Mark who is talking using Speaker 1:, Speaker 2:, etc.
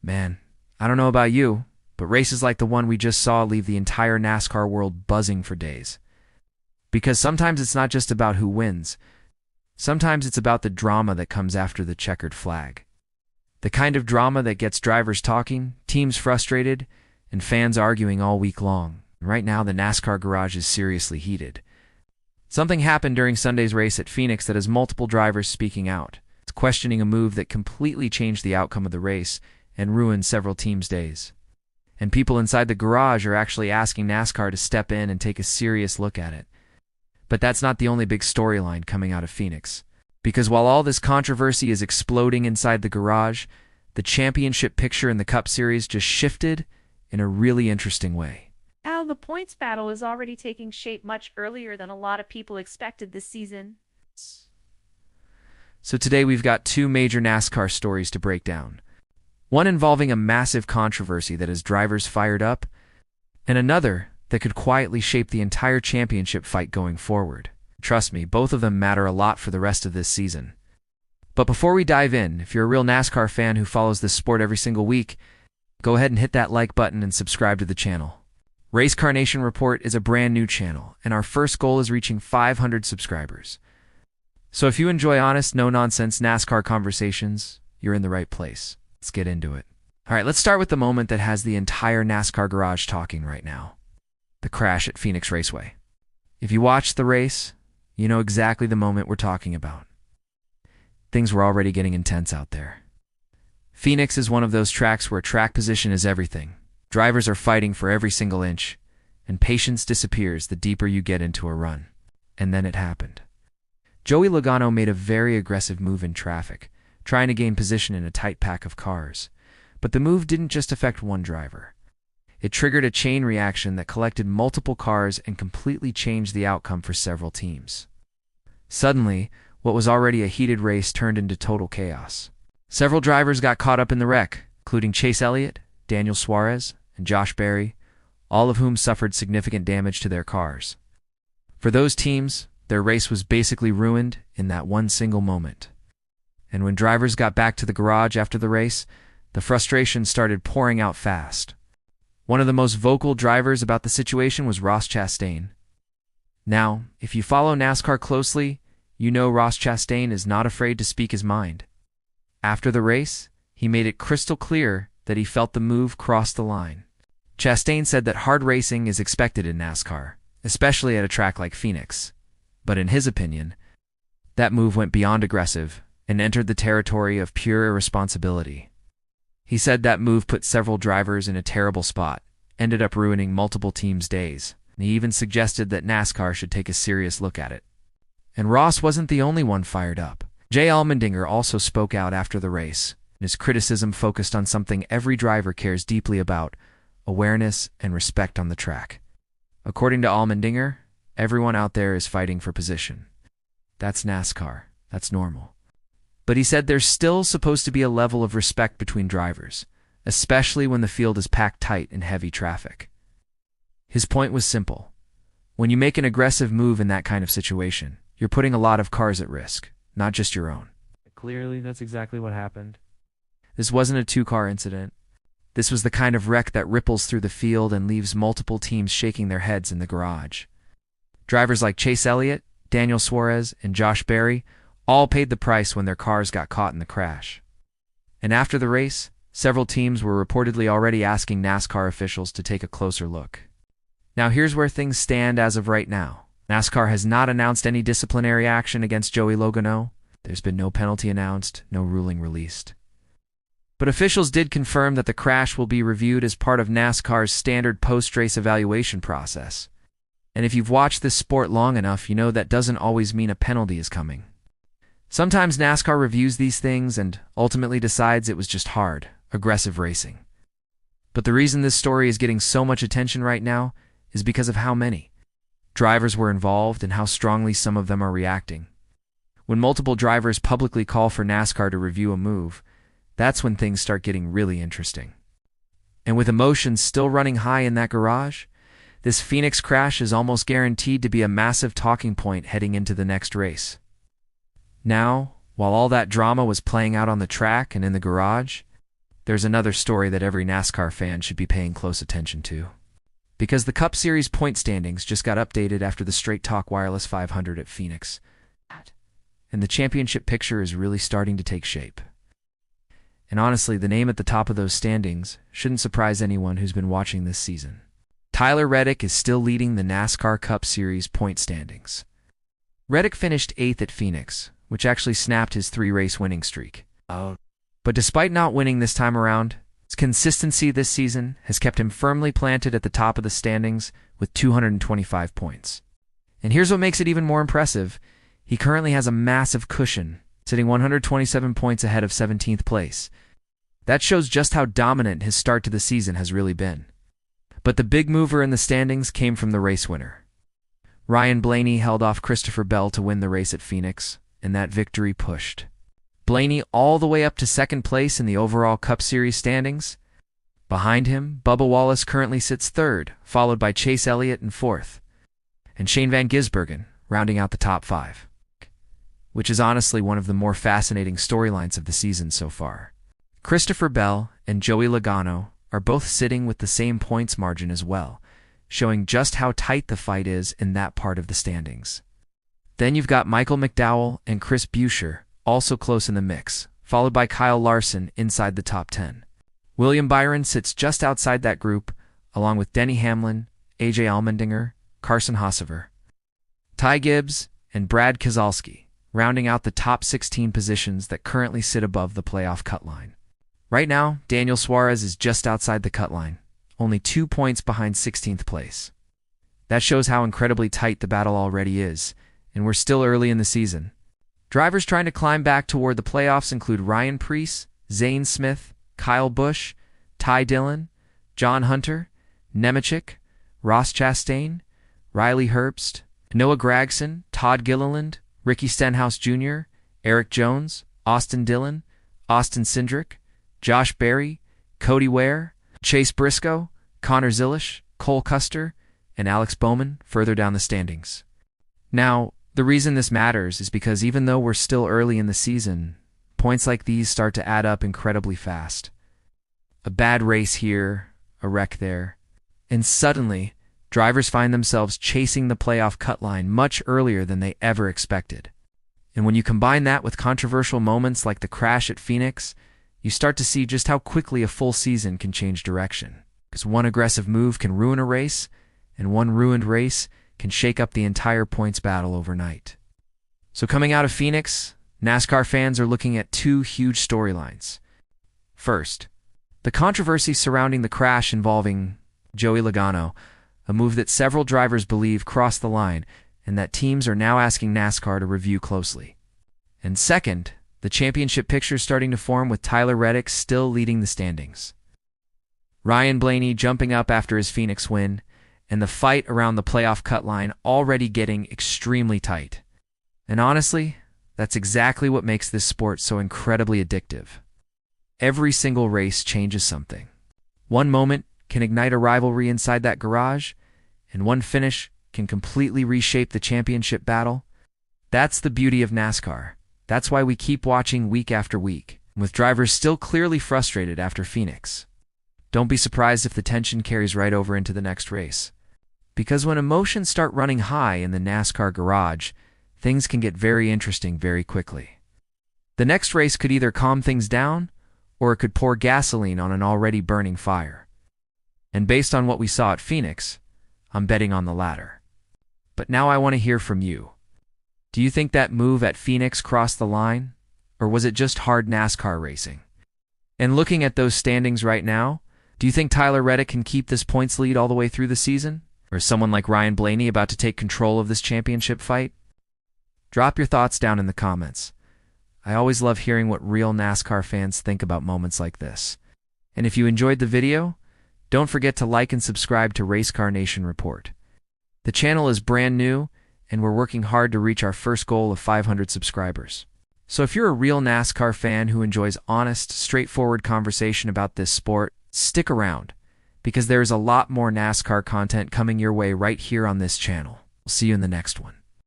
Speaker 1: Man, I don't know about you, but races like the one we just saw leave the entire NASCAR world buzzing for days. Because sometimes it's not just about who wins. Sometimes it's about the drama that comes after the checkered flag. The kind of drama that gets drivers talking, teams frustrated, and fans arguing all week long. Right now, the NASCAR garage is seriously heated. Something happened during Sunday's race at Phoenix that has multiple drivers speaking out. It's questioning a move that completely changed the outcome of the race and ruined several teams' days. And people inside the garage are actually asking NASCAR to step in and take a serious look at it. But that's not the only big storyline coming out of Phoenix. Because while all this controversy is exploding inside the garage, the championship picture in the Cup Series just shifted in a really interesting way.
Speaker 2: Al, the points battle is already taking shape much earlier than a lot of people expected this season.
Speaker 1: So today we've got two major NASCAR stories to break down. One involving a massive controversy that has drivers fired up, and another that could quietly shape the entire championship fight going forward. Trust me, both of them matter a lot for the rest of this season. But before we dive in, if you're a real NASCAR fan who follows this sport every single week, go ahead and hit that like button and subscribe to the channel. RaceCar Nation Report is a brand new channel, and our first goal is reaching 500 subscribers. So if you enjoy honest, no-nonsense NASCAR conversations, you're in the right place. Let's get into it. All right, let's start with the moment that has the entire NASCAR garage talking right now. The crash at Phoenix Raceway. If you watched the race, you know exactly the moment we're talking about. Things were already getting intense out there. Phoenix is one of those tracks where track position is everything. Drivers are fighting for every single inch, and patience disappears the deeper you get into a run. And then it happened. Joey Logano made a very aggressive move in traffic, trying to gain position in a tight pack of cars. But the move didn't just affect one driver. It triggered a chain reaction that collected multiple cars and completely changed the outcome for several teams. Suddenly, what was already a heated race turned into total chaos. Several drivers got caught up in the wreck, including Chase Elliott, Daniel Suarez, and Josh Berry, all of whom suffered significant damage to their cars. For those teams, their race was basically ruined in that one single moment. And when drivers got back to the garage after the race, the frustration started pouring out fast. One of the most vocal drivers about the situation was Ross Chastain. Now, if you follow NASCAR closely, you know Ross Chastain is not afraid to speak his mind. After the race, he made it crystal clear that he felt the move cross the line. Chastain said that hard racing is expected in NASCAR, especially at a track like Phoenix. But in his opinion, that move went beyond aggressive and entered the territory of pure irresponsibility. He said that move put several drivers in a terrible spot, ended up ruining multiple teams' days, and he even suggested that NASCAR should take a serious look at it. And Ross wasn't the only one fired up. Jay Allmendinger also spoke out after the race, and his criticism focused on something every driver cares deeply about: awareness and respect on the track. According to Allmendinger, everyone out there is fighting for position. That's NASCAR. That's normal. But he said there's still supposed to be a level of respect between drivers, especially when the field is packed tight in heavy traffic. His point was simple. When you make an aggressive move in that kind of situation, you're putting a lot of cars at risk, not just your own. Clearly, that's exactly what happened. This wasn't a two-car incident. This was the kind of wreck that ripples through the field and leaves multiple teams shaking their heads in the garage. Drivers like Chase Elliott, Daniel Suarez, and Josh Berry all paid the price when their cars got caught in the crash. And after the race, several teams were reportedly already asking NASCAR officials to take a closer look. Now here's where things stand as of right now. NASCAR has not announced any disciplinary action against Joey Logano. There's been no penalty announced, no ruling released. But officials did confirm that the crash will be reviewed as part of NASCAR's standard post-race evaluation process. And if you've watched this sport long enough, you know that doesn't always mean a penalty is coming. Sometimes NASCAR reviews these things and ultimately decides it was just hard, aggressive racing. But the reason this story is getting so much attention right now is because of how many drivers were involved and how strongly some of them are reacting. When multiple drivers publicly call for NASCAR to review a move, that's when things start getting really interesting. And with emotions still running high in that garage, this Phoenix crash is almost guaranteed to be a massive talking point heading into the next race. Now, while all that drama was playing out on the track and in the garage, there's another story that every NASCAR fan should be paying close attention to. Because the Cup Series point standings just got updated after the Straight Talk Wireless 500 at Phoenix. And the championship picture is really starting to take shape. And honestly, the name at the top of those standings shouldn't surprise anyone who's been watching this season. Tyler Reddick is still leading the NASCAR Cup Series point standings. Reddick finished 8th at Phoenix, which actually snapped his 3-race winning streak. But despite not winning this time around, his consistency this season has kept him firmly planted at the top of the standings with 225 points. And here's what makes it even more impressive. He currently has a massive cushion, sitting 127 points ahead of 17th place. That shows just how dominant his start to the season has really been. But the big mover in the standings came from the race winner. Ryan Blaney held off Christopher Bell to win the race at Phoenix, and that victory pushed Blaney all the way up to 2nd place in the overall Cup Series standings. Behind him, Bubba Wallace currently sits 3rd, followed by Chase Elliott in 4th, and Shane Van Gisbergen rounding out the top 5, which is honestly one of the more fascinating storylines of the season so far. Christopher Bell and Joey Logano are both sitting with the same points margin as well, showing just how tight the fight is in that part of the standings. Then you've got Michael McDowell and Chris Buescher also close in the mix, followed by Kyle Larson inside the top 10. William Byron sits just outside that group, along with Denny Hamlin, AJ Allmendinger, Carson Hocevar, Ty Gibbs, and Brad Keselowski, rounding out the top 16 positions that currently sit above the playoff cut line. Right now, Daniel Suarez is just outside the cut line, only 2 points behind 16th place. That shows how incredibly tight the battle already is, and we're still early in the season. Drivers trying to climb back toward the playoffs include Ryan Preece, Zane Smith, Kyle Busch, Ty Dillon, John Hunter, Nemechek, Ross Chastain, Riley Herbst, Noah Gragson, Todd Gilliland, Ricky Stenhouse Jr., Eric Jones, Austin Dillon, Austin Cindric, Josh Berry, Cody Ware, Chase Briscoe, Connor Zilisch, Cole Custer, and Alex Bowman further down the standings. Now, the reason this matters is because even though we're still early in the season, points like these start to add up incredibly fast. A bad race here, a wreck there, and suddenly, drivers find themselves chasing the playoff cut line much earlier than they ever expected. And when you combine that with controversial moments like the crash at Phoenix, you start to see just how quickly a full season can change direction. Because one aggressive move can ruin a race, and one ruined race can shake up the entire points battle overnight. So coming out of Phoenix, NASCAR fans are looking at 2 huge storylines. First, the controversy surrounding the crash involving Joey Logano, a move that several drivers believe crossed the line and that teams are now asking NASCAR to review closely. And second, the championship picture starting to form with Tyler Reddick still leading the standings. Ryan Blaney jumping up after his Phoenix win, and the fight around the playoff cut line already getting extremely tight. And honestly, that's exactly what makes this sport so incredibly addictive. Every single race changes something. One moment can ignite a rivalry inside that garage, and one finish can completely reshape the championship battle. That's the beauty of NASCAR. That's why we keep watching week after week, with drivers still clearly frustrated after Phoenix. Don't be surprised if the tension carries right over into the next race. Because when emotions start running high in the NASCAR garage, things can get very interesting very quickly. The next race could either calm things down, or it could pour gasoline on an already burning fire. And based on what we saw at Phoenix, I'm betting on the latter. But now I want to hear from you. Do you think that move at Phoenix crossed the line, or was it just hard NASCAR racing? And looking at those standings right now, do you think Tyler Reddick can keep this points lead all the way through the season? Or is someone like Ryan Blaney about to take control of this championship fight? Drop your thoughts down in the comments. I always love hearing what real NASCAR fans think about moments like this. And if you enjoyed the video, don't forget to like and subscribe to RaceCar Nation Report. The channel is brand new, and we're working hard to reach our first goal of 500 subscribers. So if you're a real NASCAR fan who enjoys honest, straightforward conversation about this sport, stick around, because there is a lot more NASCAR content coming your way right here on this channel. We'll see you in the next one.